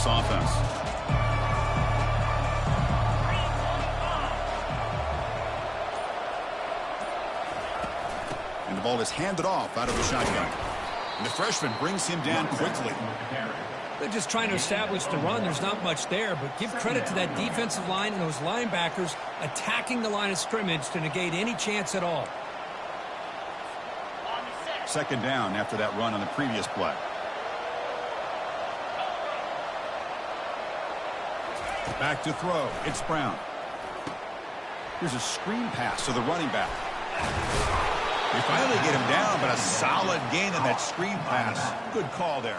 this offense. And the ball is handed off out of the shotgun. And the freshman brings him down quickly. They're just trying to establish the run. There's not much there, but give credit to that defensive line and those linebackers attacking the line of scrimmage to negate any chance at all. Second down after that run on the previous play. Back to throw. It's Brown. Here's a screen pass to the running back. They finally get him down, but a solid gain in that screen pass. Good call there.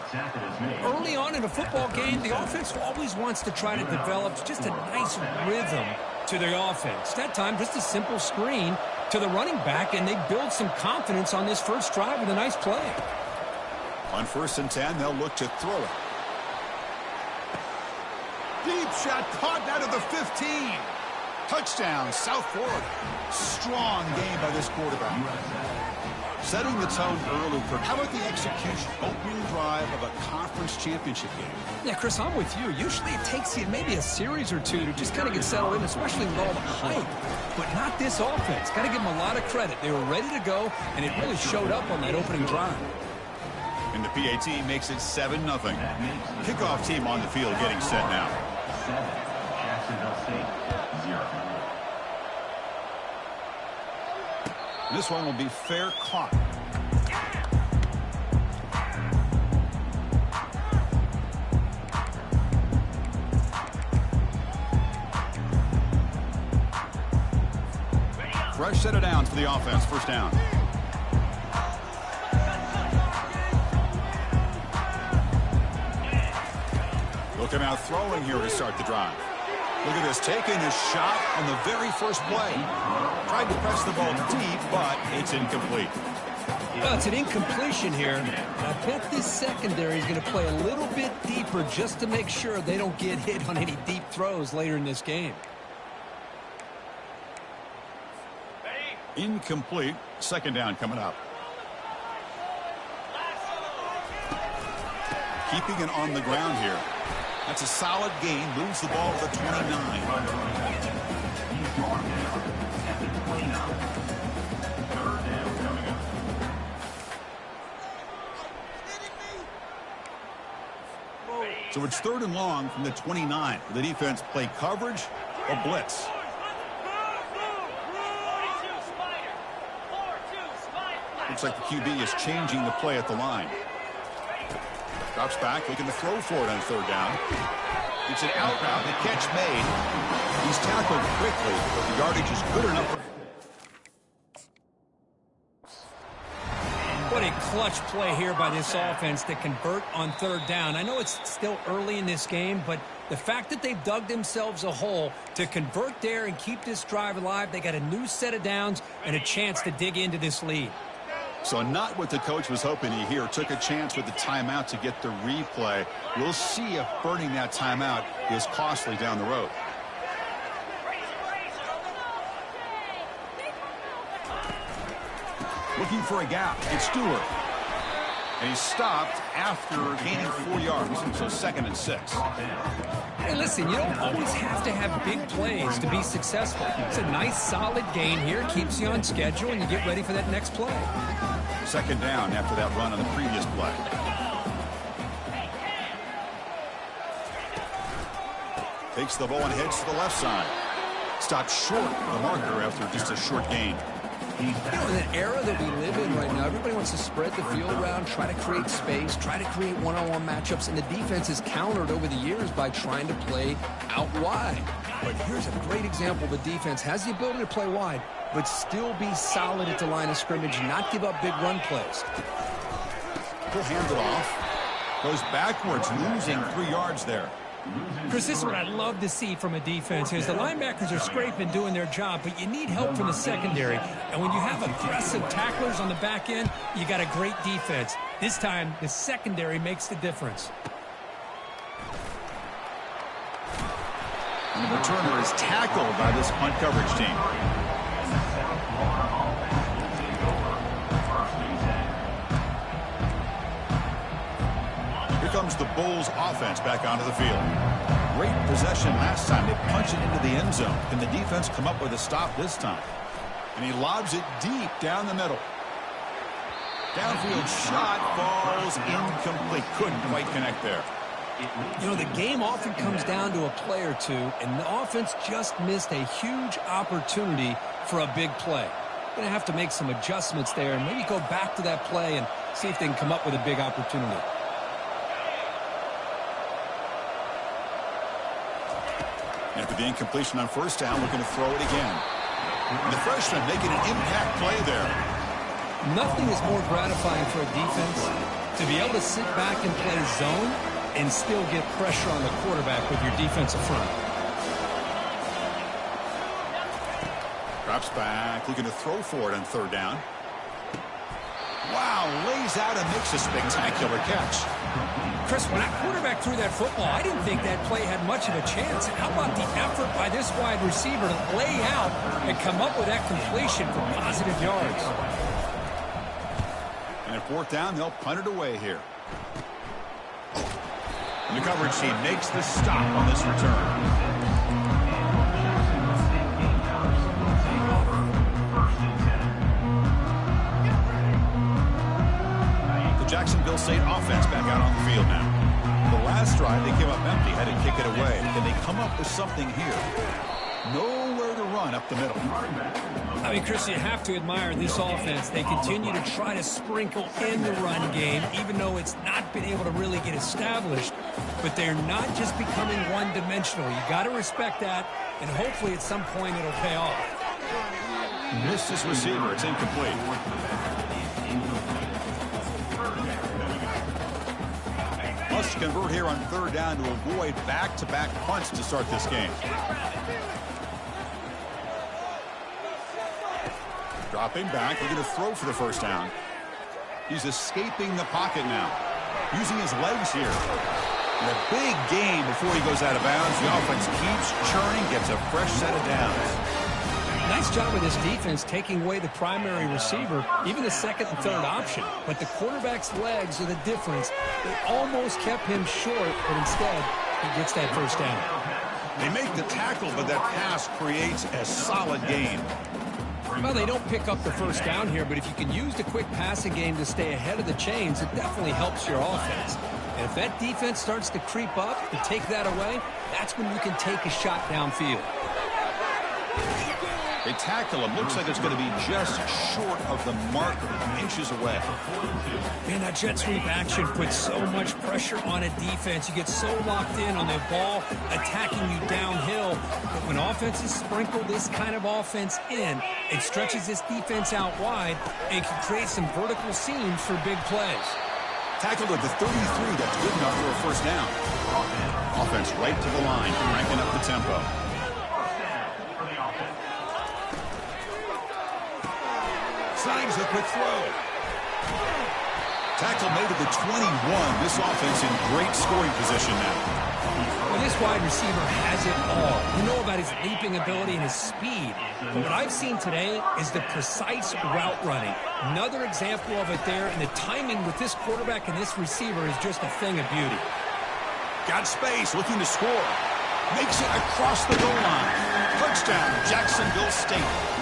Early on in a football game, the offense always wants to try to develop just a nice rhythm to the offense. That time, just a simple screen to the running back, and they build some confidence on this first drive with a nice play. On 1st and 10, they'll look to throw it. Deep shot caught out of the 15. Touchdown, South Florida. Strong game by this quarterback. Setting the tone early for how about the execution? Opening drive of a conference championship game. Yeah, Chris, I'm with you. Usually it takes you maybe a series or two to just kind of get settled in, especially with all the hype. But not this offense. Got to give them a lot of credit. They were ready to go, and it really showed up on that opening drive. And the PAT makes it 7-0. Kickoff team on the field getting set now. Jacksonville State, 0. This one will be fair caught. Fresh set of downs for the offense. First down. Looking out throwing here to start the drive. Look at this, taking a shot on the very first play. Tried to press the ball deep, but it's incomplete. Well, it's an incompletion here. I bet this secondary is going to play a little bit deeper just to make sure they don't get hit on any deep throws later in this game. Incomplete. Second down coming up. Keeping it on the ground here. That's a solid gain. Moves the ball to the 29. So it's 3rd and long from the 29. The defense play coverage or blitz. Looks like the QB is changing the play at the line. Drops back, looking to throw for it on 3rd down. It's an out route, the catch made. He's tackled quickly, but the yardage is good enough. What a clutch play here by this offense to convert on 3rd down. I know it's still early in this game, but the fact that they've dug themselves a hole to convert there and keep this drive alive, they got a new set of downs and a chance to dig into this lead. So not what the coach was hoping to hear. Took a chance with the timeout to get the replay. We'll see if burning that timeout is costly down the road. Looking for a gap. It's Stewart. And he's stopped after gaining 4 yards. So 2nd and 6. Hey, listen, you don't always have to have big plays to be successful. It's a nice, solid gain here. Keeps you on schedule, and you get ready for that next play. 2nd down after that run on the previous play. Takes the ball and heads to the left side. Stopped short of the marker after just a short gain. You know, in an era that we live in right now, everybody wants to spread the field around, try to create space, try to create one-on-one matchups, and the defense has countered over the years by trying to play out wide. But here's a great example. The defense has the ability to play wide, but still be solid at the line of scrimmage, not give up big run plays. He'll hand it off. Goes backwards, losing 3 yards there. Chris, this is what I love to see from a defense is the linebackers are scraping, doing their job, but you need help from the secondary. And when you have aggressive tacklers on the back end, you got a great defense. This time, the secondary makes the difference. And the returner is tackled by this punt coverage team. comes the Bulls offense back onto the field. Great possession last time. They punch it into the end zone. Can the defense come up with a stop this time? And he lobs it deep down the middle. Downfield shot falls incomplete. Couldn't quite connect there. You know, the game often comes down to a play or two, and the offense just missed a huge opportunity for a big play. Going to have to make some adjustments there and maybe go back to that play and see if they can come up with a big opportunity. After the incompletion on first down, looking to throw it again. And the freshman making an impact play there. Nothing is more gratifying for a defense to be able to sit back and play zone and still get pressure on the quarterback with your defensive front. Drops back, looking to throw for it on third down. Wow, lays out and makes a spectacular catch. Chris, when that quarterback threw that football, I didn't think that play had much of a chance. How about the effort by this wide receiver to lay out and come up with that completion for positive yards? And at fourth down, they'll punt it away here. And the coverage team makes the stop on this return. Jacksonville State offense back out on the field now. The last drive, they came up empty, had to kick it away. Can they come up with something here? Nowhere to run up the middle. I mean, Chris, you have to admire this offense. They continue to try to sprinkle in the run game, even though it's not been able to really get established. But they're not just becoming one-dimensional. You got to respect that, and hopefully at some point it'll pay off. Missed his receiver. It's incomplete. Must convert here on third down to avoid back-to-back punts to start this game. Dropping back, looking to throw for the first down. He's escaping the pocket now, using his legs here. And a big gain before he goes out of bounds. The offense keeps churning, gets a fresh set of downs. Nice job of this defense taking away the primary receiver, even the second and third option. But the quarterback's legs are the difference. They almost kept him short, but instead, he gets that first down. They make the tackle, but that pass creates a solid gain. Well, they don't pick up the first down here, but if you can use the quick passing game to stay ahead of the chains, it definitely helps your offense. And if that defense starts to creep up and take that away, that's when you can take a shot downfield. They tackle him. Looks like it's going to be just short of the marker, inches away. Man, that jet sweep action puts so much pressure on a defense. You get so locked in on the ball attacking you downhill. But when offenses sprinkle this kind of offense in, it stretches this defense out wide and can create some vertical seams for big plays. Tackled at the 33. That's good enough for a first down. Offense right to the line, cranking up the tempo. Signs a quick throw. Tackle made at the 21. This offense in great scoring position now. Well, this wide receiver has it all. You know about his leaping ability and his speed. But what I've seen today is the precise route running. Another example of it there, and the timing with this quarterback and this receiver is just a thing of beauty. Got space, looking to score. Makes it across the goal line. Touchdown, Jacksonville State.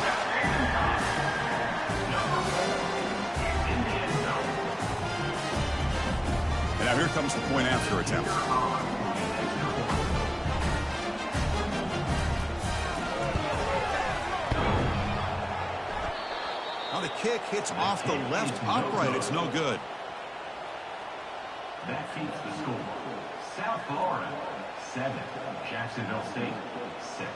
Now here comes the point after attempt. Now the kick hits off the left upright. It's no good. That keeps the score. South Florida, 7. Jacksonville State, 6.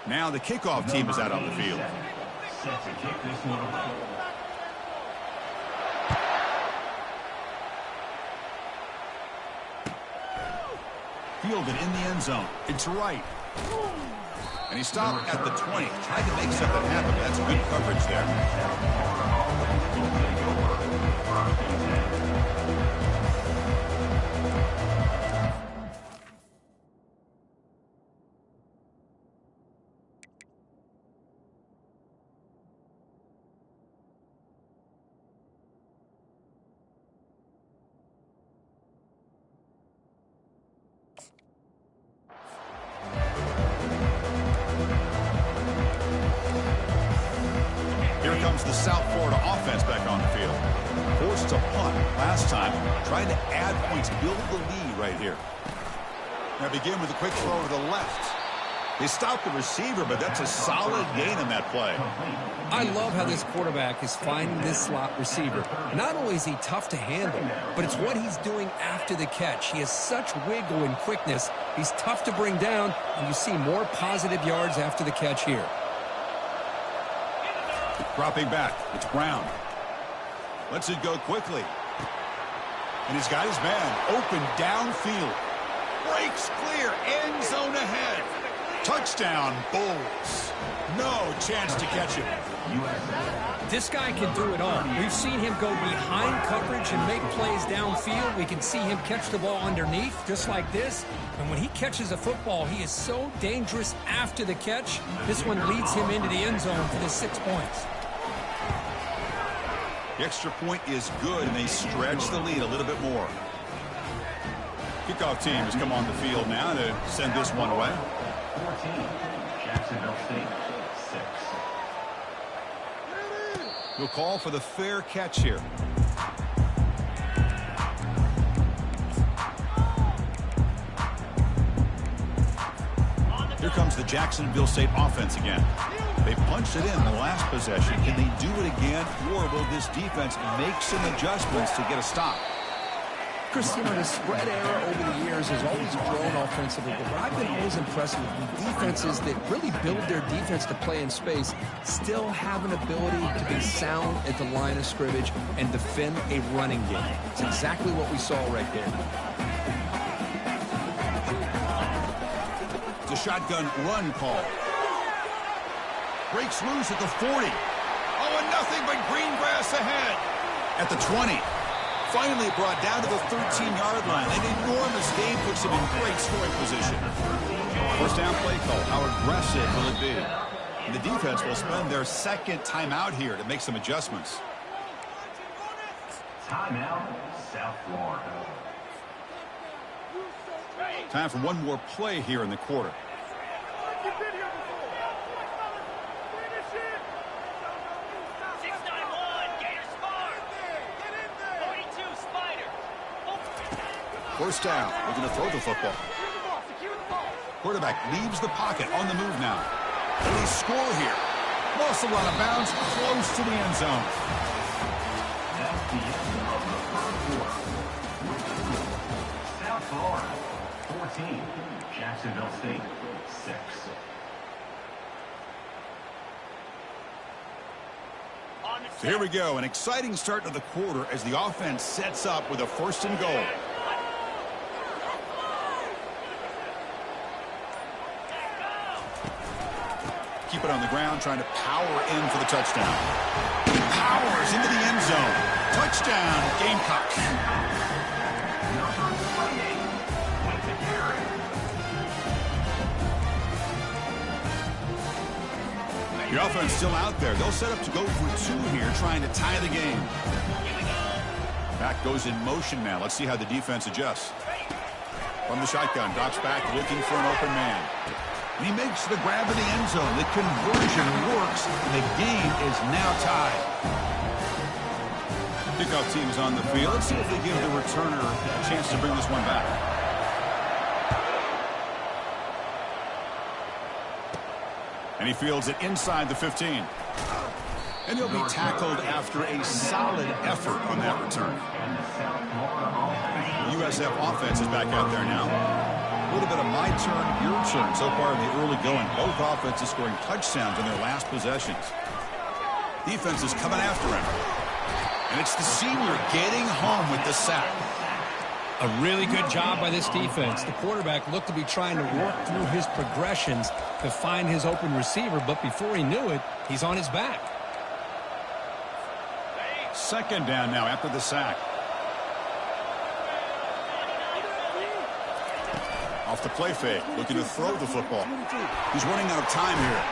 Now the kickoff team is out on the field. Set to kick this one away. Fielded in the end zone. It's right. And he stopped at the 20. Tried to make something happen. That's good coverage there. Here comes the South Florida offense back on the field. Forced to punt last time, trying to add points, build the lead right here. Now begin with a quick throw to the left. They stopped the receiver, but that's a solid gain in that play. I love how this quarterback is finding this slot receiver. Not only is he tough to handle, but it's what he's doing after the catch. He has such wiggle and quickness. He's tough to bring down, and you see more positive yards after the catch here. Dropping back, it's Brown. Lets it go quickly. And he's got his man open downfield. Breaks clear, end zone ahead. Touchdown, Bulls. No chance to catch him. This guy can do it all. We've seen him go behind coverage and make plays downfield. We can see him catch the ball underneath, just like this. And when he catches a football, he is so dangerous after the catch. This one leads him into the end zone for the 6 points. The extra point is good, and they stretch the lead a little bit more. Kickoff team has come on the field now to send this one away. 14, Jacksonville State, 6. He'll call for the fair catch here. Here comes the Jacksonville State offense again. They punched it in the last possession. Can they do it again, or will this defense make some adjustments to get a stop? Chris, you know, the spread era over the years has always grown offensively, but what I've been always impressed with defenses that really build their defense to play in space still have an ability to be sound at the line of scrimmage and defend a running game. It's exactly what we saw right there. It's a shotgun run call. Breaks loose at the 40. Oh, and nothing but green grass ahead. At the 20. Finally brought down to the 13-yard line. An enormous gain puts him in great scoring position. First down play call. How aggressive will it be? And the defense will spend their second timeout here to make some adjustments. Timeout, South Florida. Time for one more play here in the quarter. First down, looking to throw the football. Quarterback leaves the pocket on the move now. Will he score here? Lost a lot of bounds, close to the end zone. That's the end of the first quarter. South Florida, 14, Jacksonville State, 6. So here we go, an exciting start to the quarter as the offense sets up with a 1st and goal. Keep it on the ground, trying to power in for the touchdown. Powers into the end zone. Touchdown, Gamecocks. The offense still out there. They'll set up to go for 2 here, trying to tie the game. Back goes in motion now. Let's see how the defense adjusts. From the shotgun, drops back, looking for an open man. And he makes the grab in the end zone. The conversion works, and the game is now tied. Kickoff team is on the field. Let's see if they give the returner a chance to bring this one back. And he fields it inside the 15. And he'll be tackled after a solid effort on that return. The USF offense is back out there now. A little bit of my turn, your turn so far in the early going. Both offenses scoring touchdowns in their last possessions. Defense is coming after him. And it's the senior getting home with the sack. A really good job by this defense. The quarterback looked to be trying to work through his progressions to find his open receiver, but before he knew it, he's on his back. Second down now after the sack. Off the play fake, looking to throw the football. He's running out of time here.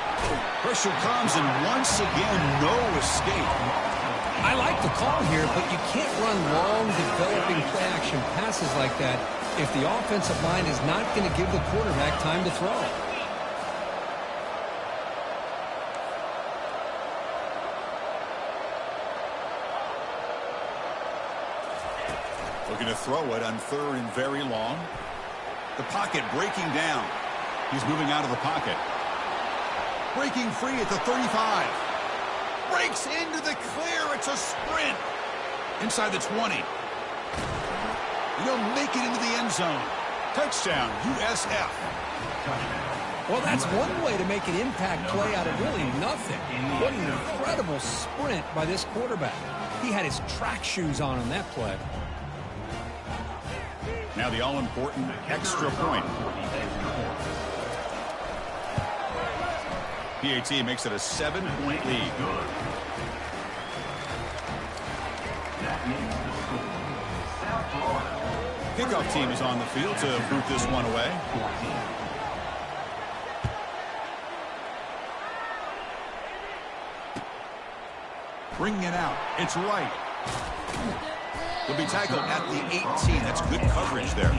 Pressure comes, and once again, no escape. I like the call here, but you can't run long, developing play-action passes like that if the offensive line is not going to give the quarterback time to throw. Looking to throw it on 3rd and very long. The pocket breaking down. He's moving out of the pocket. Breaking free at the 35. Breaks into the clear. It's a sprint. Inside the 20. He'll make it into the end zone. Touchdown, USF. Well, that's one way to make an impact play out of really nothing. What an incredible sprint by this quarterback. He had his track shoes on that play. Now the all-important extra point. PAT makes it a 7-point lead. Kickoff team is on the field to boot this one away. Bringing it out. It's right. He'll be tackled at the 18. That's good coverage there.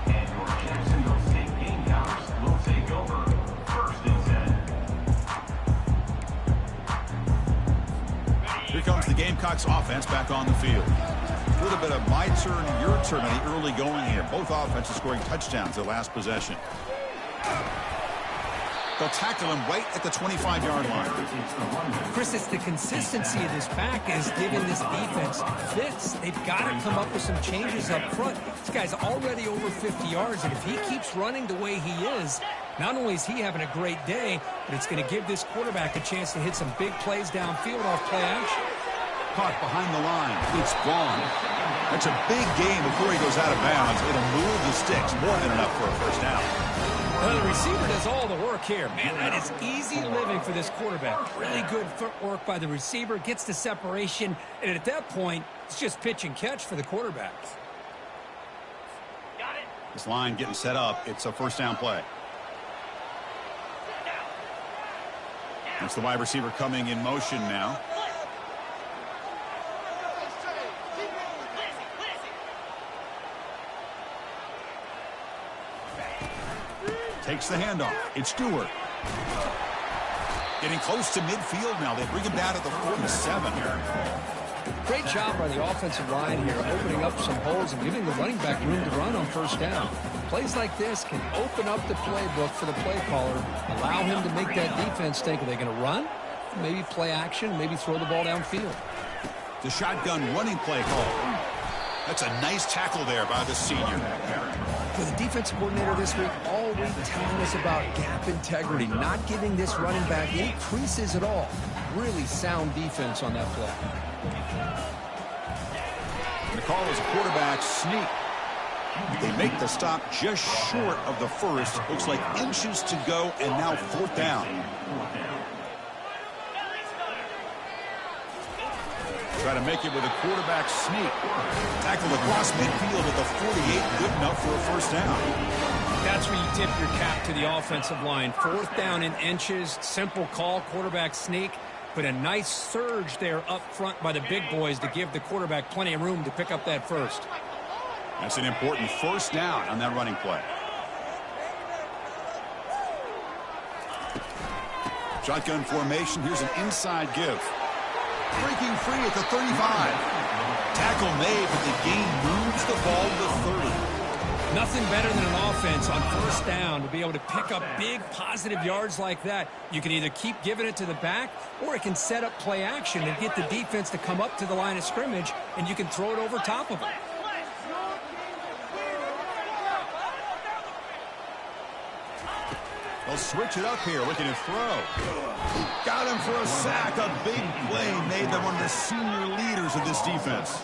And your Jacksonville State Gamecocks will take over 1st and 10. Here comes the Gamecocks offense back on the field. A little bit of my turn, your turn in the early going here. Both offenses scoring touchdowns their last possession. They'll tackle him right at the 25-yard line. Chris, it's the consistency of this back is giving this defense fits. They've got to come up with some changes up front. This guy's already over 50 yards, and if he keeps running the way he is, not only is he having a great day, but it's going to give this quarterback a chance to hit some big plays downfield off play action. Caught behind the line. It's gone. That's a big game before he goes out of bounds. It'll move the sticks. More than enough for a first down. Well, the receiver does all the work here. Man, that is easy living for this quarterback. Really good footwork by the receiver. Gets the separation. And at that point, it's just pitch and catch for the quarterback. This line getting set up. It's a first down play. It's the wide receiver coming in motion now. Takes the handoff. It's Stewart. Getting close to midfield now. They bring him down at the 47. Great job by the offensive line here, opening up some holes and giving the running back room to run on first down. Plays like this can open up the playbook for the play caller, allow him to make that defense think, are they going to run? Maybe play action, maybe throw the ball downfield. The shotgun running play call. That's a nice tackle there by the senior. For the defensive coordinator this week, all week telling us about gap integrity, not giving this running back any creases at all. Really sound defense on that play. The call is a quarterback sneak. They make the stop just short of the first. Looks like inches to go, and now 4th down. Try to make it with a quarterback sneak. Tackle across midfield at the 48. Good enough for a first down. That's where you tip your cap to the offensive line. 4th down in inches. Simple call, quarterback sneak. But a nice surge there up front by the big boys to give the quarterback plenty of room to pick up that first. That's an important first down on that running play. Shotgun formation. Here's an inside give. Breaking free at the 35. Tackle made, but the gain moves the ball to the 30. Nothing better than an offense on first down to be able to pick up big positive yards like that. You can either keep giving it to the back, or it can set up play action and get the defense to come up to the line of scrimmage, and you can throw it over top of them. They'll switch it up here, looking to throw. Got him for a sack. A big play made them one of the senior leaders of this defense.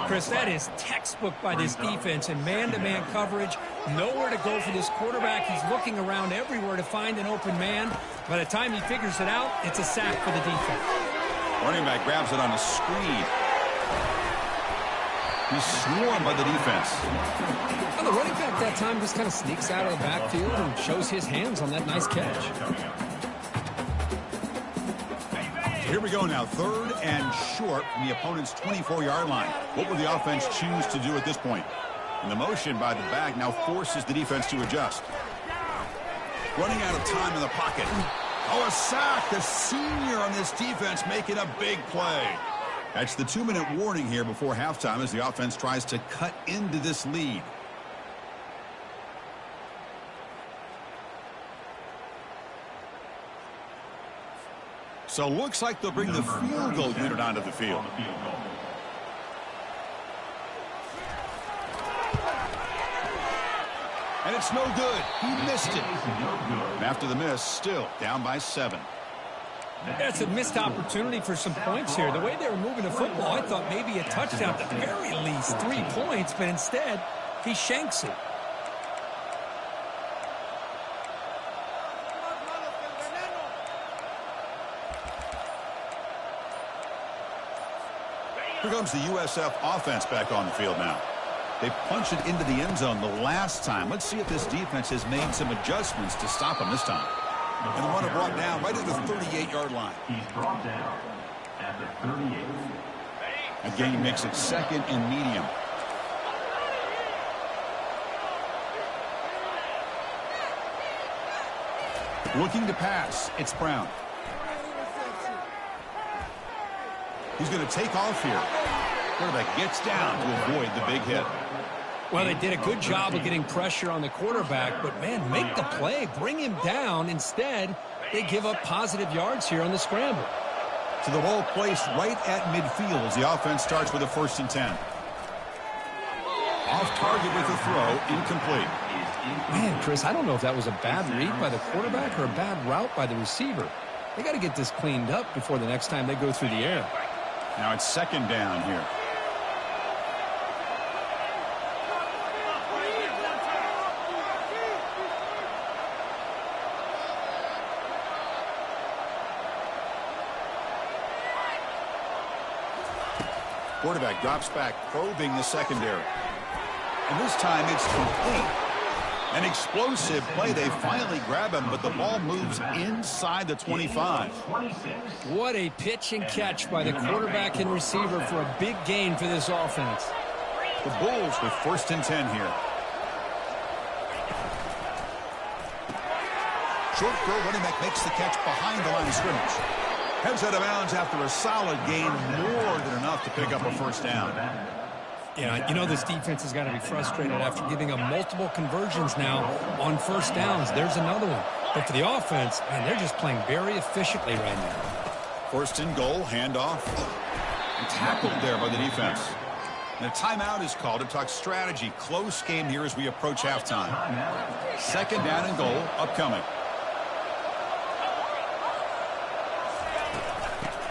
Chris, that is textbook by this defense in man-to-man coverage. Nowhere to go for this quarterback. He's looking around everywhere to find an open man. By the time he figures it out, it's a sack for the defense. Running back grabs it on a screen. He's swarmed by the defense. Well, the running back that time just kind of sneaks out of the backfield and shows his hands on that nice catch. Here we go now, 3rd and short from the opponent's 24-yard line. What will the offense choose to do at this point? And the motion by the back now forces the defense to adjust. Running out of time in the pocket. Oh, a sack. The senior on this defense making a big play. That's the 2-minute warning here before halftime as the offense tries to cut into this lead. So looks like they'll bring the field goal unit onto the field. And it's no good. He missed it. And after the miss, still down by 7. That's a missed opportunity for some points here. The way they were moving the football, I thought maybe a touchdown, at the very least 3 points, but instead, he shanks it. Here comes the USF offense back on the field now. They punched it into the end zone the last time. Let's see if this defense has made some adjustments to stop them this time. And the runner brought down right at the 38-yard line. He's brought down at the 38. Again, makes it 2nd and medium. Looking to pass. It's Brown. He's going to take off here. Quarterback gets down to avoid the big hit. Well, they did a good job of getting pressure on the quarterback, but, man, make the play. Bring him down. Instead, they give up positive yards here on the scramble. So the ball placed right at midfield as the offense starts with a 1st and 10. Off target with a throw, incomplete. Man, Chris, I don't know if that was a bad read by the quarterback or a bad route by the receiver. They got to get this cleaned up before the next time they go through the air. Now it's 2nd down here. Quarterback drops back, probing the secondary. And this time it's complete. An explosive play. They finally grab him, but the ball moves inside the 25. What a pitch and catch by the quarterback and receiver for a big gain for this offense. The Bulls with 1st and 10 here. Short throw, running back makes the catch behind the line of scrimmage. Heads out of bounds after a solid gain, more than enough to pick up a 1st down. Yeah, you know this defense has got to be frustrated after giving them multiple conversions now on 1st downs. There's another one. But for the offense, man, they're just playing very efficiently right now. 1st and goal, handoff. And tackled there by the defense. And a timeout is called to talk strategy. Close game here as we approach halftime. 2nd down and goal, upcoming.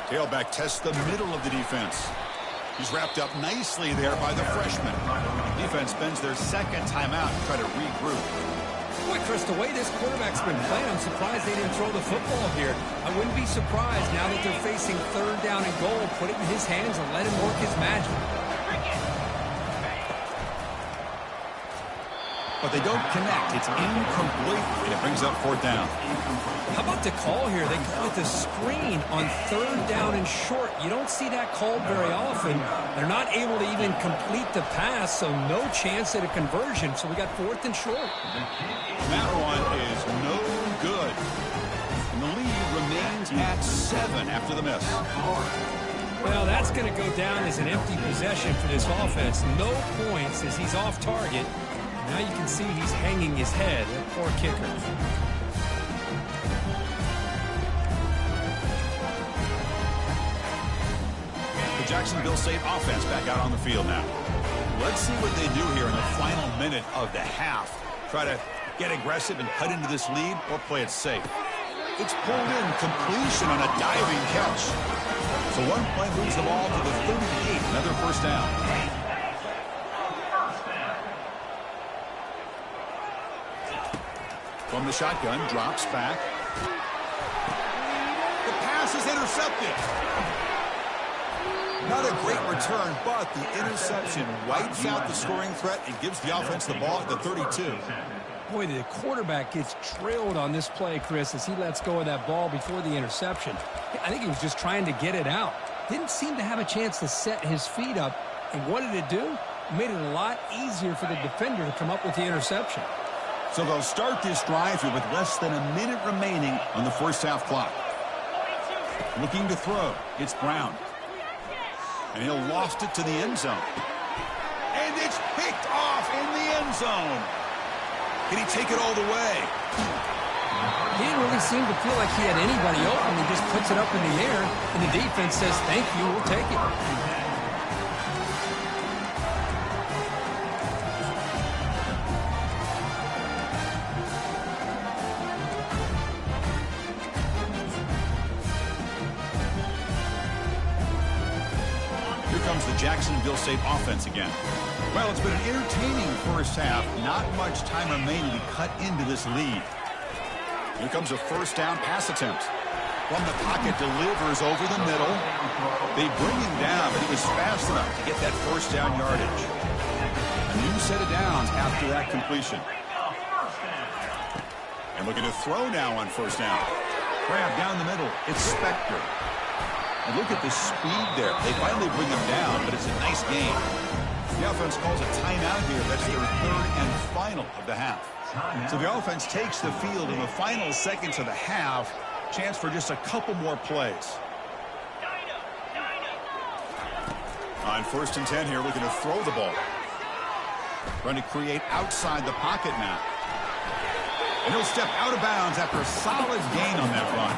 Tailback tests the middle of the defense. He's wrapped up nicely there by the freshman. Defense spends their 2nd timeout to try to regroup. Boy, Chris, the way this quarterback's been playing, I'm surprised they didn't throw the football here. I wouldn't be surprised now that they're facing 3rd down and goal. Put it in his hands and let him work his magic. But they don't connect. It's incomplete, and it brings up 4th down. How about the call here? They call it the screen on 3rd down and short. You don't see that called very often. They're not able to even complete the pass, so no chance at a conversion. So we got 4th and short. That one is no good. And the lead remains at 7 after the miss. Well, that's going to go down as an empty possession for this offense. No points as he's off target. Now you can see he's hanging his head. That poor kicker. The Jacksonville State offense back out on the field now. Let's see what they do here in the final minute of the half. Try to get aggressive and cut into this lead or play it safe. It's pulled in, completion on a diving catch. So one play moves the ball to the 38, another 1st down. From the shotgun, drops back. The pass is intercepted. Not a great return, but the interception wipes out the scoring threat and gives the offense the ball at the 32. Boy, the quarterback gets trailed on this play, Chris, as he lets go of that ball before the interception. I think he was just trying to get it out. Didn't seem to have a chance to set his feet up. And what did it do? It made it a lot easier for the defender to come up with the interception. So they'll start this drive here with less than a minute remaining on the 1st half clock. Looking to throw. It's Brown. And he'll lost it to the end zone. And it's picked off in the end zone. Can he take it all the way? He didn't really seem to feel like he had anybody open. He just puts it up in the air, and the defense says, thank you, we'll take it. Here comes the Jacksonville State offense again. Well, it's been an entertaining first half. Not much time remaining to cut into this lead. Here comes a first down pass attempt. From the pocket, delivers over the middle. They bring him down, but he was fast enough to get that first down yardage. A new set of downs after that completion. And looking to throw now on first down. Grab down the middle. It's Spector. And look at the speed there. They finally bring him down, but it's a nice game. The offense calls a timeout here. That's their third and final of the half. So the offense takes the field in the final seconds of the half. Chance for just a couple more plays. On 1st and 10 here, looking to throw the ball. Trying to create outside the pocket now. And he'll step out of bounds after a solid gain on that run.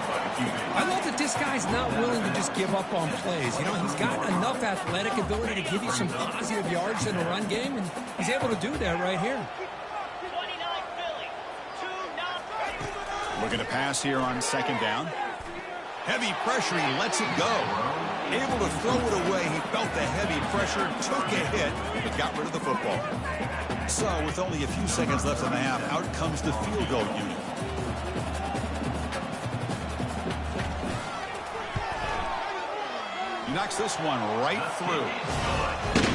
I love that this guy's not willing to just give up on plays. You know, he's got enough athletic ability to give you some positive yards in the run game, and he's able to do that right here. Looking to pass here on 2nd down. Heavy pressure, he lets it go. Able to throw it away. He felt the heavy pressure, took a hit, but got rid of the football. So, with only a few seconds left in the half, out comes the field goal unit. He knocks this one right through.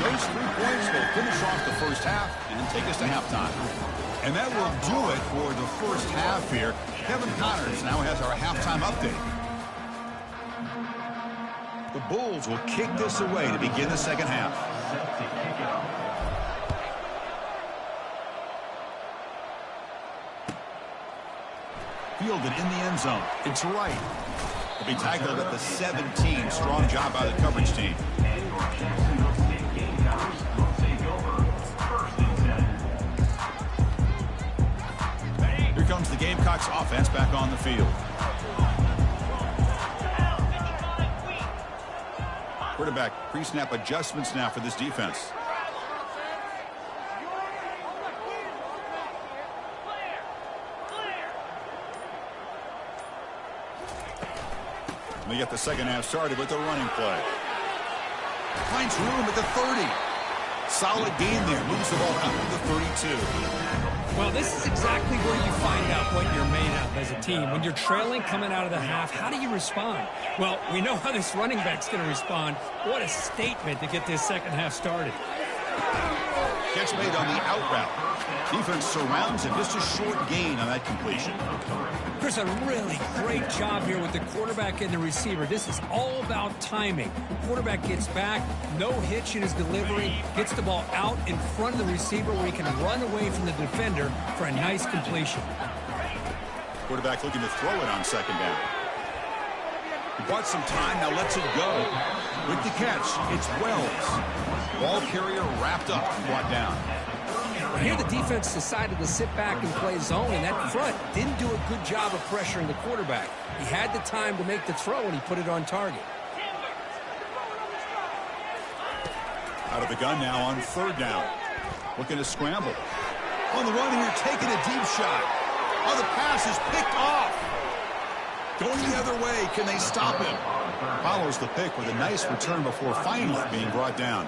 Those 3 points will finish off the first half and take us to halftime. And that will do it for the first half here. Kevin Connors now has our halftime update. The Bulls will kick this away to begin the second half. Fielded in the end zone. It's right. He'll be tackled at the 17. Strong job by the coverage team. Here comes the Gamecocks offense back on the field. Quarterback pre-snap adjustments now for this defense. We get the second half started with the running play. Finds room at the 30. Solid gain there. Moves the ball out to the 32. Well, this is exactly where you find out what you're made of as a team. When you're trailing coming out of the half, how do you respond? Well, we know how this running back's going to respond. What a statement to get this second half started. Catch made on the out route. Defense surrounds him. Just a short gain on that completion. There's a really great job here with the quarterback and the receiver. This is all about timing. Quarterback gets back, no hitch in his delivery, gets the ball out in front of the receiver where he can run away from the defender for a nice completion. Quarterback looking to throw it on 2nd down. He bought some time, now lets it go. With the catch, it's Wells. Ball carrier wrapped up and brought down. Here the defense decided to sit back and play zone, and that front didn't do a good job of pressuring the quarterback. He had the time to make the throw, and he put it on target. Out of the gun now on 3rd down. Looking to scramble. On the run here, taking a deep shot. Oh, the pass is picked off. Going the other way, can they stop him? Follows the pick with a nice return before finally being brought down.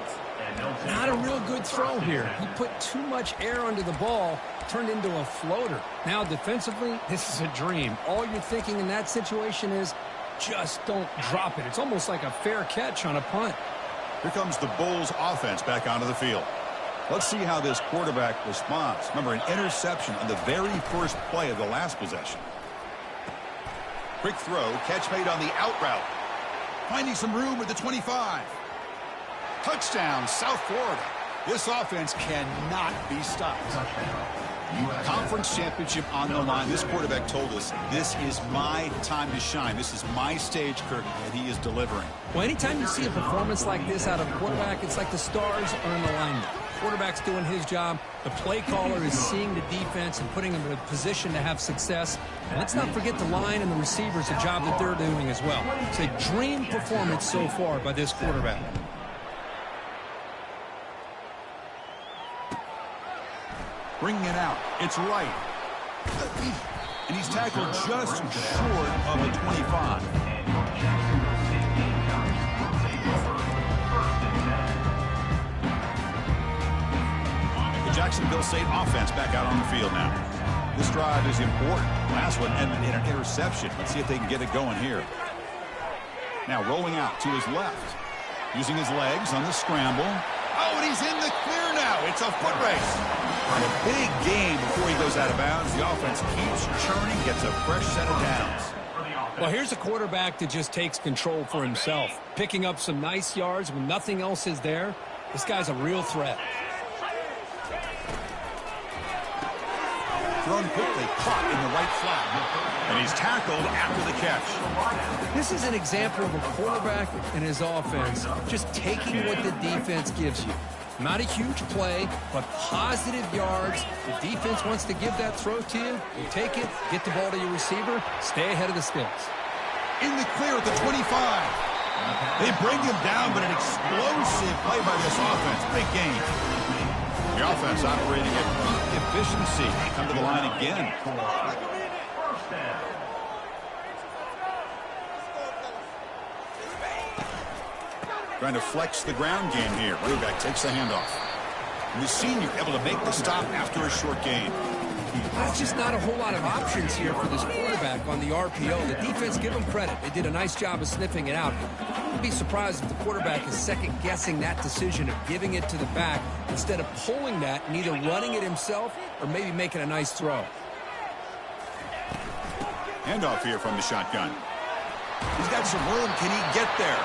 Not a real good throw here. He put too much air under the ball, turned into a floater. Now defensively, this is a dream. All you're thinking in that situation is just don't drop it. It's almost like a fair catch on a punt. Here comes the Bulls offense back onto the field. Let's see how this quarterback responds. Remember, an interception on the very first play of the last possession. Quick throw, catch made on the out route. Finding some room at the 25. Touchdown, South Florida. This offense cannot be stopped. Conference championship on the line. This quarterback told us, this is my time to shine. This is my stage, Kirk, and he is delivering. Well, anytime you see a performance like this out of a quarterback, it's like the stars are in alignment. Quarterback's doing his job. The play caller is seeing the defense and putting them in a position to have success. And let's not forget the line and the receivers, the job that they're doing as well. It's a dream performance so far by this quarterback. Bringing it out. It's right. And he's tackled just short of the 25. The Jacksonville State offense back out on the field now. This drive is important. Last one ended in an interception. Let's see if they can get it going here. Now rolling out to his left. Using his legs on the scramble. Oh, and he's in the clear now. It's a foot race. And a big game before he goes out of bounds. The offense keeps churning, gets a fresh set of downs. Well, here's a quarterback that just takes control for himself. Picking up some nice yards when nothing else is there. This guy's a real threat. Thrown quickly, caught in the right flat. And he's tackled after the catch. This is an example of a quarterback and his offense just taking what the defense gives you. Not a huge play, but positive yards. The defense wants to give that throw to you. You take it, get the ball to your receiver, stay ahead of the sticks. In the clear at the 25. They bring him down, but an explosive play by this offense. Big game. The offense operating at peak efficiency. They come to the line again. Trying to flex the ground game here. Running back takes the handoff. And the senior able to make the stop after a short gain. There's just not a whole lot of options here for this quarterback on the RPO. The defense, give them credit. They did a nice job of sniffing it out. I'd be surprised if the quarterback is second-guessing that decision of giving it to the back instead of pulling that and either running it himself or maybe making a nice throw. Handoff here from the shotgun. He's got some room. Can he get there?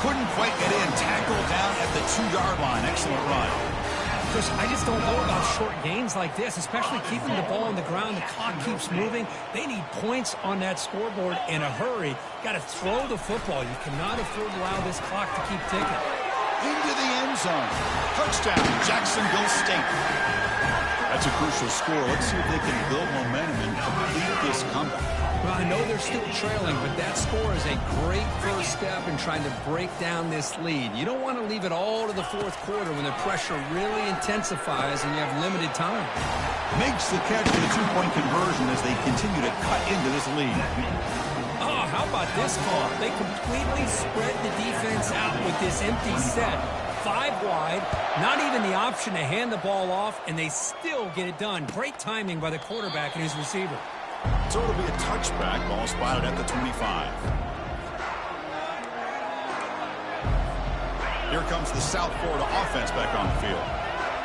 Couldn't quite get in. Tackled down at the 2-yard line. Excellent run. Chris, I just don't know about short gains like this, especially keeping the ball on the ground. The clock keeps moving. They need points on that scoreboard in a hurry. Got to throw the football. You cannot afford to allow this clock to keep ticking. Into the end zone. Touchdown, Jacksonville State. That's a crucial score. Let's see if they can build momentum and complete this comeback. Well, I know they're still trailing, but that score is a great first step in trying to break down this lead. You don't want to leave it all to the fourth quarter when the pressure really intensifies and you have limited time. Makes the catch for the 2-point conversion as they continue to cut into this lead. Oh, how about this call? They completely spread the defense out with this empty set. 5 wide, not even the option to hand the ball off, and they still get it done. Great timing by the quarterback and his receiver. So it'll be a touchback. Ball spotted at the 25. Here comes the South Florida offense back on the field.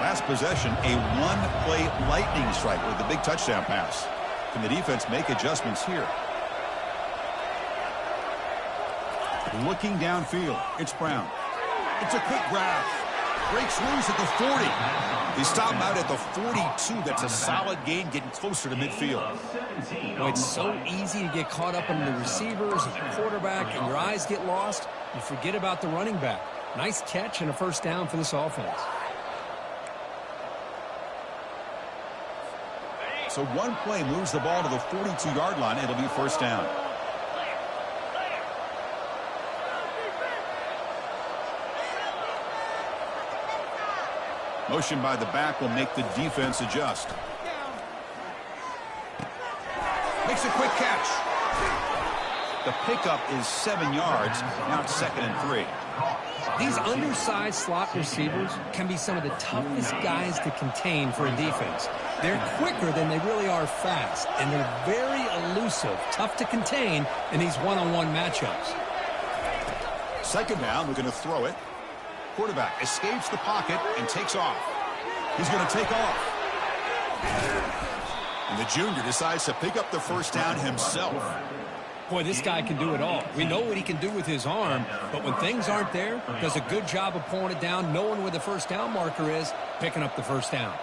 Last possession, a one-play lightning strike with a big touchdown pass. Can the defense make adjustments here? Looking downfield, it's Brown. It's a quick grab. Breaks loose at the 40. He stopped out at the 42. That's a solid gain, getting closer to midfield. Well, it's so easy to get caught up in the receivers and the quarterback, and your eyes get lost. You forget about the running back. Nice catch and a first down for this offense. So one play moves the ball to the 42-yard line. It'll be first down. Motion by the back will make the defense adjust. Makes a quick catch. The pickup is 7 yards. Now it's 2nd and 3. These undersized slot receivers can be some of the toughest guys to contain for a defense. They're quicker than they really are fast, and they're very elusive, tough to contain in these one-on-one matchups. 2nd down, we're going to throw it. Quarterback escapes the pocket and takes off. He's going to take off. And the junior decides to pick up the first down himself. Boy, this guy can do it all. We know what he can do with his arm, but when things aren't there, does a good job of pulling it down, knowing where the first down marker is, picking up the first down.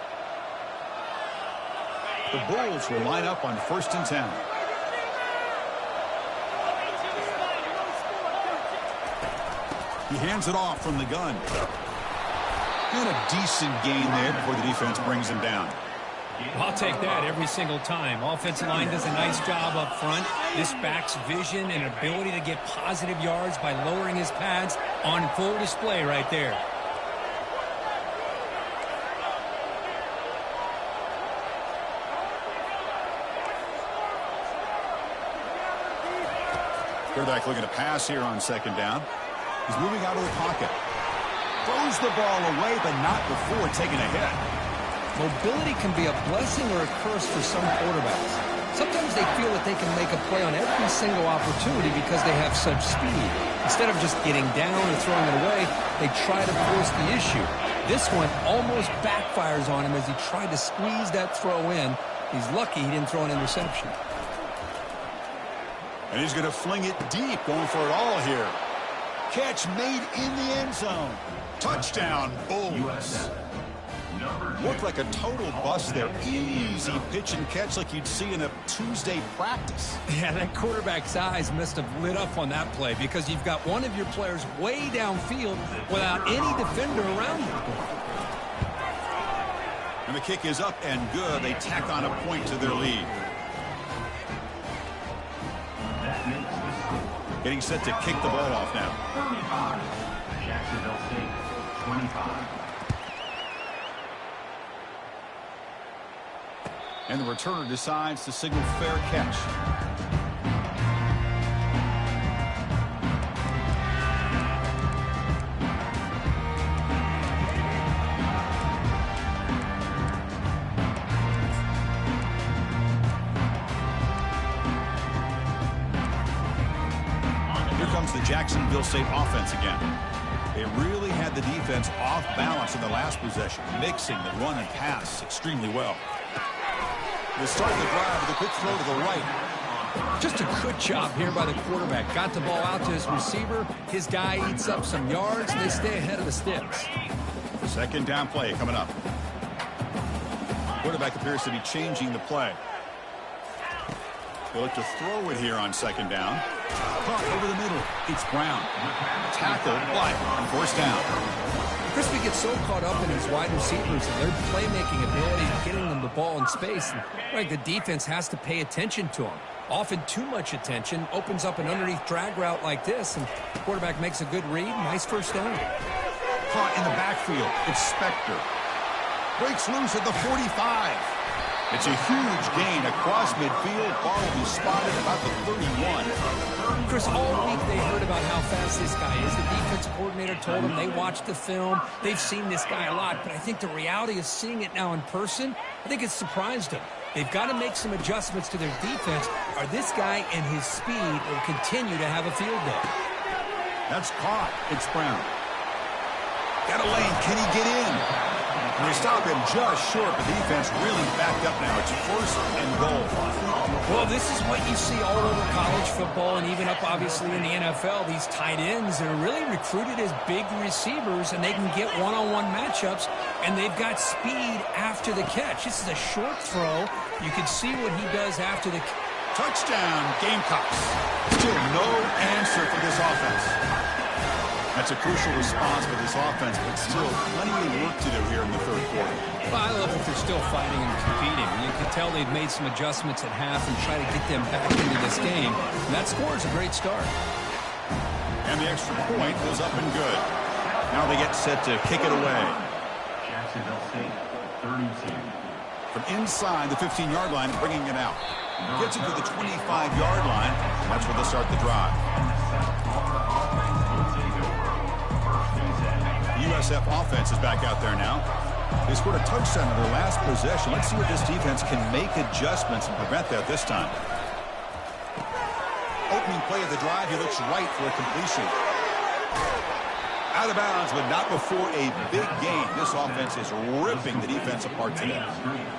The Bulls will line up on 1st and 10. He hands it off from the gun. And a decent gain there before the defense brings him down. I'll take that every single time. Offensive line does a nice job up front. This backs vision and ability to get positive yards by lowering his pads on full display right there. Quarterback looking to pass here on 2nd down. He's moving out of the pocket. Throws the ball away, but not before taking a hit. Mobility can be a blessing or a curse for some quarterbacks. Sometimes they feel that they can make a play on every single opportunity because they have such speed. Instead of just getting down or throwing it away, they try to force the issue. This one almost backfires on him as he tried to squeeze that throw in. He's lucky he didn't throw an interception. And he's going to fling it deep, going for it all here. Catch made in the end zone. Touchdown, Bulls. Looked like a total bust there. Easy pitch and catch like you'd see in a Tuesday practice. Yeah, that quarterback's eyes must have lit up on that play because you've got one of your players way downfield without any defender around him. And the kick is up and good. They tack on a point to their lead. Getting set to kick the ball off now. 35. Jacksonville State, 25. And the returner decides to signal fair catch. Here comes the Jacksonville State offense again. They really had the defense off balance in the last possession, mixing the run and pass extremely well. They start the drive with a quick throw to the right. Just a good job here by the quarterback. Got the ball out to his receiver. His guy eats up some yards. They stay ahead of the sticks. 2nd down play coming up. Quarterback appears to be changing the play. They look to throw it here on 2nd down. Caught over the middle. It's Brown. Tackled, but on 1st down. Crispy gets so caught up in his wide receivers and their playmaking ability and getting them the ball in space. And, right, the defense has to pay attention to him. Often too much attention opens up an underneath drag route like this, and the quarterback makes a good read. Nice 1st down. Caught in the backfield. It's Spector. Breaks loose at the 45. It's a huge gain across midfield. Ball will be spotted about the 31. Chris, all week they heard about how fast this guy is. The defense coordinator told them they watched the film. They've seen this guy a lot, but I think the reality of seeing it now in person, I think it's surprised them. They've got to make some adjustments to their defense, or this guy and his speed will continue to have a field day. That's caught. It's Brown. Got a lane. Can he get in? And they stop him just short, but the defense really backed up now. It's 1st and goal. Well, this is what you see all over college football and even up, obviously, in the NFL. These tight ends that are really recruited as big receivers, and they can get one-on-one matchups, and they've got speed after the catch. This is a short throw. You can see what he does after the Touchdown, Gamecocks. Still no answer for this offense. That's a crucial response for this offense, but still plenty of work to do here in the 3rd quarter. Well, I love that they're still fighting and competing. You can tell they've made some adjustments at half and try to get them back into this game. And that score is a great start. And the extra point was up and good. Now they get set to kick it away. Jacksonville State, 32. From inside the 15-yard line, bringing it out. Gets it to the 25-yard line. And that's where they start the drive. USF offense is back out there now. They scored a touchdown in their last possession. Let's see if this defense can make adjustments and prevent that this time. Opening play of the drive, he looks right for a completion. Out of bounds, but not before a big gain. This offense is ripping the defense apart today.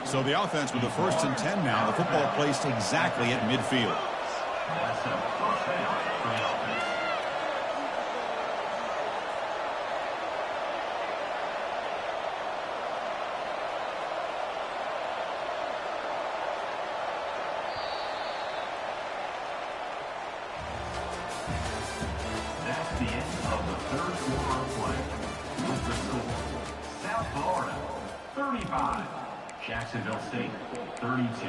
So the offense with the 1st and 10 now. The football placed exactly at midfield. That's a 1st down for the offense. third quarter of play. With the score, South Florida 35, Jacksonville State 32.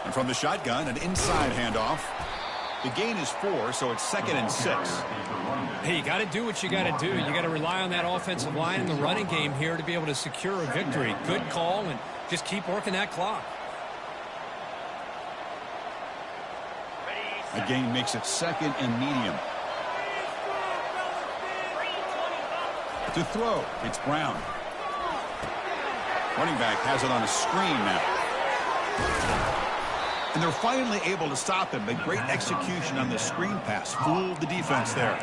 And from the shotgun, an inside handoff. The gain is 4, so it's 2nd and 6. Hey, you got to do what you got to do. You got to rely on that offensive line in the running game here to be able to secure a victory. Good call, and just keep working that clock. The gain makes it 2nd and medium. To throw, it's Brown. Running back has it on a screen now. And they're finally able to stop him. The great execution on the screen pass fooled the defense there.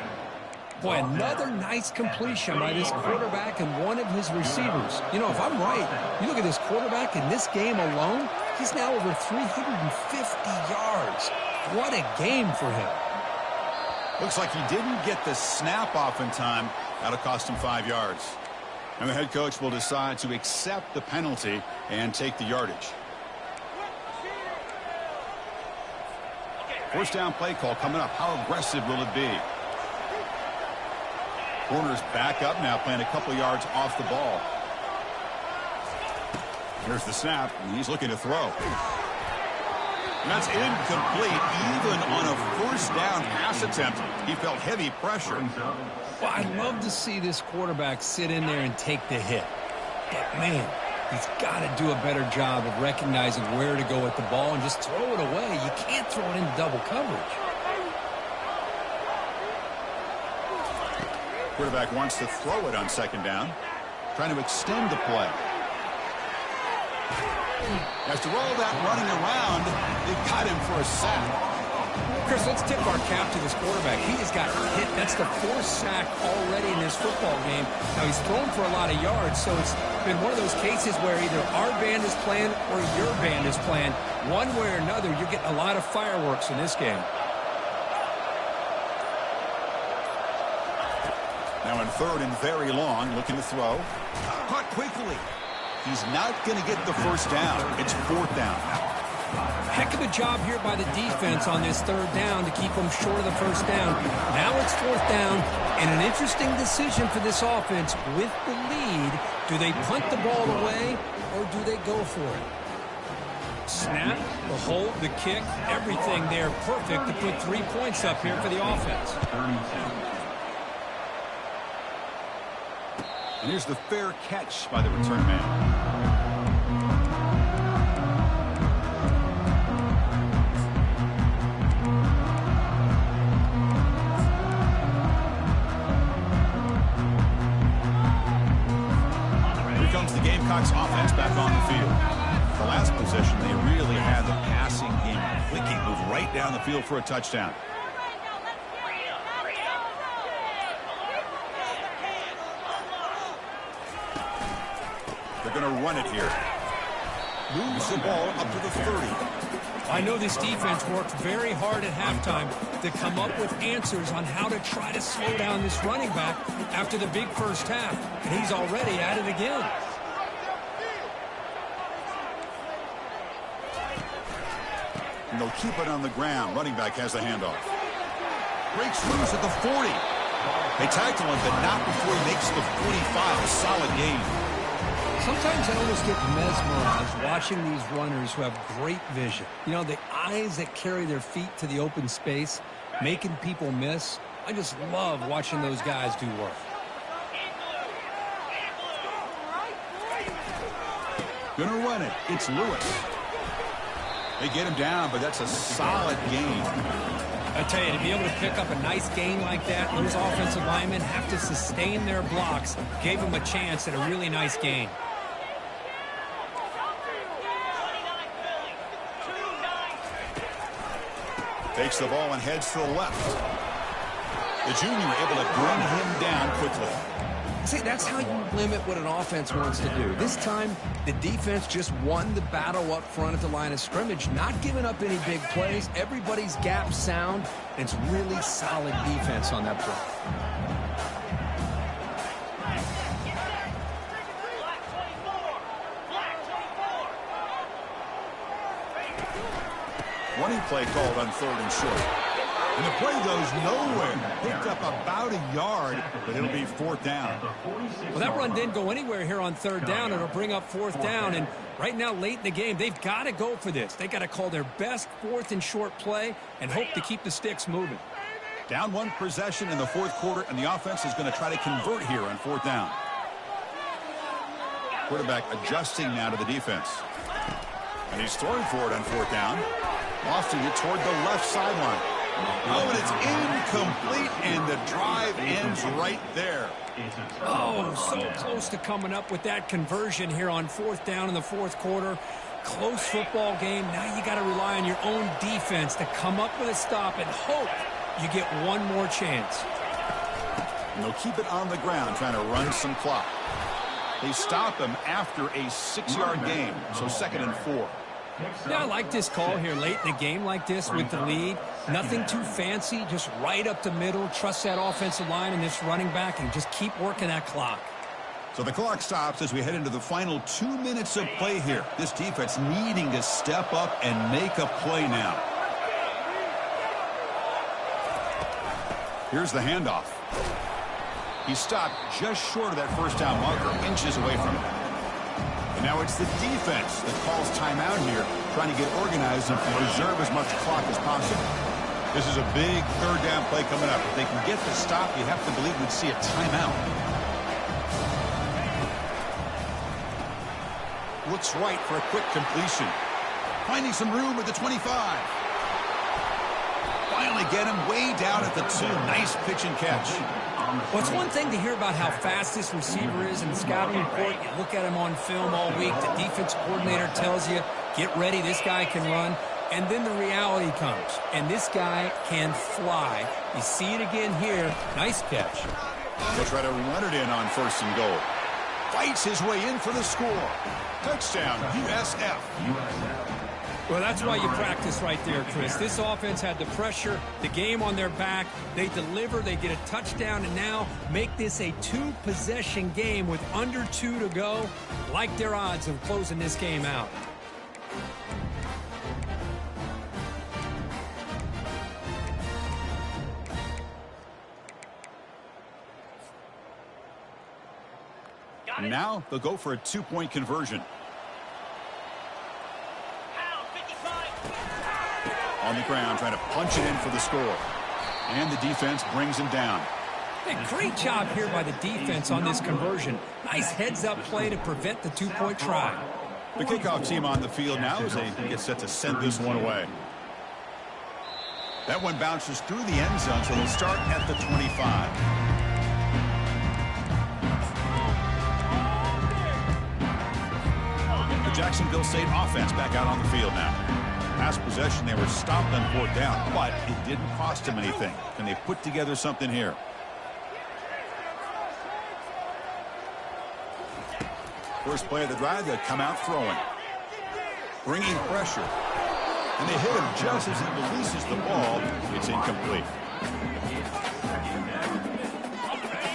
Boy, another nice completion by this quarterback and one of his receivers. You know, if I'm right, you look at this quarterback in this game alone, he's now over 350 yards. What a game for him. Looks like he didn't get the snap off in time. That'll cost him 5 yards. And the head coach will decide to accept the penalty and take the yardage. First down play call coming up. How aggressive will it be? Corner's back up now, playing a couple yards off the ball. Here's the snap, and he's looking to throw. And that's incomplete. Even on a first down pass attempt, he felt heavy pressure. Well, I'd love to see this quarterback sit in there and take the hit. But, man, he's got to do a better job of recognizing where to go with the ball and just throw it away. You can't throw it into double coverage. Quarterback wants to throw it on 2nd down. Trying to extend the play. After all that running around, they got him for a sack. Chris, let's tip our cap to this quarterback. He has got hit. That's the 4th sack already in this football game. Now, he's thrown for a lot of yards, so it's been one of those cases where either our band is playing or your band is playing. One way or another, you're getting a lot of fireworks in this game. Now in 3rd and very long, looking to throw. Caught quickly. He's not going to get the first down. It's 4th down. Heck of a job here by the defense on this 3rd down to keep them short of the first down. Now it's 4th down, and an interesting decision for this offense. With the lead, do they punt the ball away or do they go for it? Snap, the hold, the kick, everything there perfect to put 3 points up here for the offense. And here's the fair catch by the return man. Gamecocks offense back on the field. The last possession, they really had the passing game clicking, move right down the field for a touchdown. They're going to run it here. Moves the ball up to the 30. I know this defense worked very hard at halftime to come up with answers on how to try to slow down this running back after the big first half. And he's already at it again. And they'll keep it on the ground. Running back has the handoff. Breaks loose at the 40. They tackle him, but not before he makes the 45. A solid gain. Sometimes I almost get mesmerized watching these runners who have great vision. You know, the eyes that carry their feet to the open space, making people miss. I just love watching those guys do work. Gonna run it. It's Lewis. They get him down, but that's a solid gain. I tell you, to be able to pick up a nice gain like that, those offensive linemen have to sustain their blocks. Gave them a chance at a really nice gain. Takes the ball and heads to the left. The junior able to bring him down quickly. See, that's how you limit what an offense wants to do. This time, the defense just won the battle up front at the line of scrimmage, not giving up any big plays. Everybody's gap sound, and it's really solid defense on that play. Running play called on 3rd and short. And the play goes nowhere. Picked up about a yard, but it'll be 4th down. Well, that run didn't go anywhere here on 3rd down. It'll bring up 4th down. And right now, late in the game, they've got to go for this. They got to call their best 4th and short play and hope to keep the sticks moving. Down 1 possession in the 4th quarter, and the offense is going to try to convert here on 4th down. Quarterback adjusting now to the defense. And he's throwing for it on 4th down. Lofting it toward the left sideline. Oh, and it's incomplete, and the drive ends right there. Oh, so close to coming up with that conversion here on 4th down in the 4th quarter. Close football game. Now you got to rely on your own defense to come up with a stop and hope you get one more chance. And they'll keep it on the ground, trying to run some clock. They stop him after a 6-yard gain, so 2nd and 4. Yeah, I like this call here late in the game like this with the lead. Nothing too fancy, just right up the middle. Trust that offensive line and this running back and just keep working that clock. So the clock stops as we head into the final 2 minutes of play here. This defense needing to step up and make a play now. Here's the handoff. He stopped just short of that 1st down marker, inches away from it. And now it's the defense that calls timeout here, trying to get organized and preserve as much clock as possible. This is a big 3rd down play coming up. If they can get the stop, you have to believe we'd see a timeout. Looks right for a quick completion. Finding some room at the 25. Finally get him way down at the 2. Nice pitch and catch. Well, it's one thing to hear about how fast this receiver is in the scouting report. You look at him on film all week. The defense coordinator tells you, get ready, this guy can run. And then the reality comes, and this guy can fly. You see it again here. Nice catch. He'll try to run it in on 1st and goal. Fights his way in for the score. Touchdown, USF. Well, that's why you practice right there, Chris. This offense had the pressure, the game on their back. They deliver, they get a touchdown, and now make this a 2-possession game with under 2 to go. Like their odds of closing this game out. Now they'll go for a 2-point conversion. On the ground, trying to punch it in for the score. And the defense brings him down. Hey, great job here by the defense on this conversion. Nice heads-up play to prevent the 2-point try. The kickoff team on the field now as they get set to send this one away. That one bounces through the end zone, so they'll start at the 25. The Jacksonville State offense back out on the field now. Past possession, they were stopped on 4th down, but it didn't cost them anything. Can they put together something here? First play of the drive, they come out throwing. Bringing pressure. And they hit him just as he releases the ball. It's incomplete.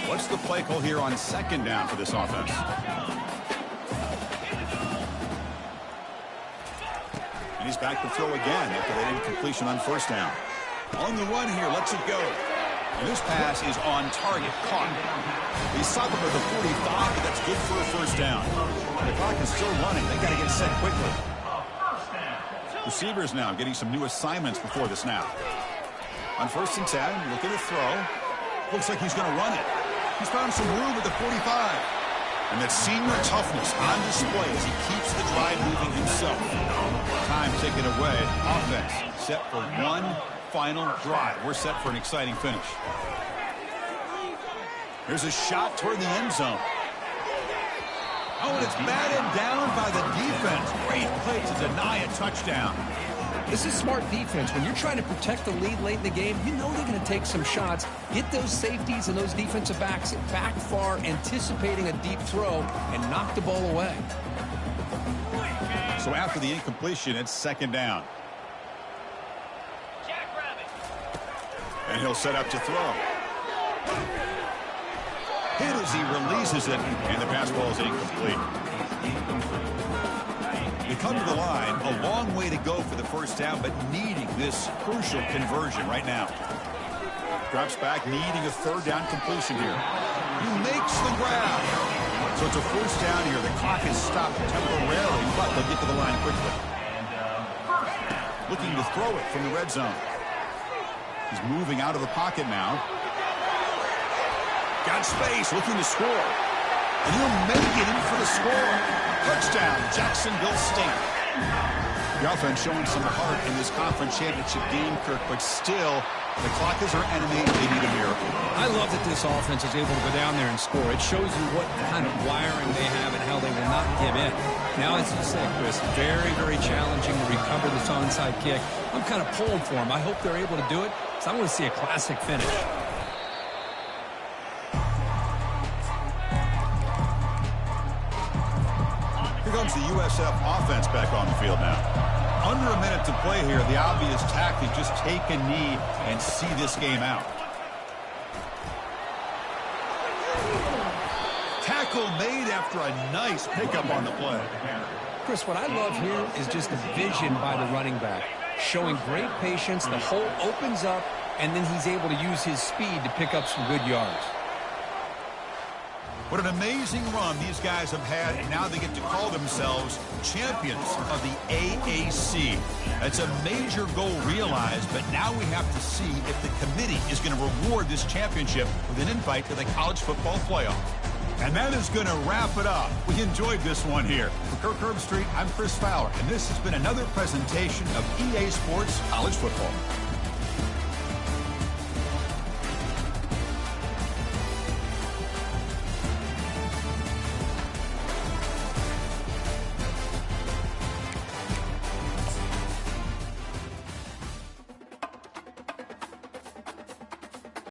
What's the play call here on 2nd down for this offense? And he's back to throw again after that incompletion on 1st down. On the run here, lets it go. And this pass is on target, caught. He stopped him at the 45, but that's good for a 1st down. The clock is still running. They got to get set quickly. Receivers now getting some new assignments before the snap. On 1st and 10, look at the throw. Looks like he's going to run it. He's found some room at the 45. And that senior toughness on display as he keeps the drive moving himself. Time taken away. Offense set for one final drive. We're set for an exciting finish. There's a shot toward the end zone. Oh, and it's batted down by the defense. Great play to deny a touchdown. This is smart defense. When you're trying to protect the lead late in the game, you know they're going to take some shots. Get those safeties and those defensive backs back far, anticipating a deep throw, and knock the ball away. So after the incompletion, it's 2nd down. And he'll set up to throw. Hit as he releases it, and the pass ball is incomplete. They come to the line, a long way to go for the first down, but needing this crucial conversion right now. Drops back, needing a third down completion here. He makes the grab. So it's a first down here. The clock is stopped temporarily, but they'll get to the line quickly. Looking to throw it from the red zone. He's moving out of the pocket now. Got space, looking to score. And he'll make it in for the score. Touchdown, Jacksonville State. The offense showing some heart in this conference championship game, Kirk, but still, the clock is their enemy. They need a miracle. I love that this offense is able to go down there and score. It shows you what kind of wiring they have and how they will not give in. Now, as you said, Chris, very, very challenging to recover this onside kick. I'm kind of pulling for them. I hope they're able to do it, because I want to see a classic finish. Here comes the USF offense back on the field now. Under a minute to play here, the obvious tactic, just take a knee and see this game out. Tackle made after a nice pickup on the play. Chris, what I love here is just the vision by the running back. Showing great patience, the hole opens up, and then he's able to use his speed to pick up some good yards. What an amazing run these guys have had, and now they get to call themselves champions of the AAC. That's a major goal realized, but now we have to see if the committee is going to reward this championship with an invite to the college football playoff. And that is going to wrap it up. We enjoyed this one here. For Kirk Herbstreit, I'm Chris Fowler, and this has been another presentation of EA Sports College Football.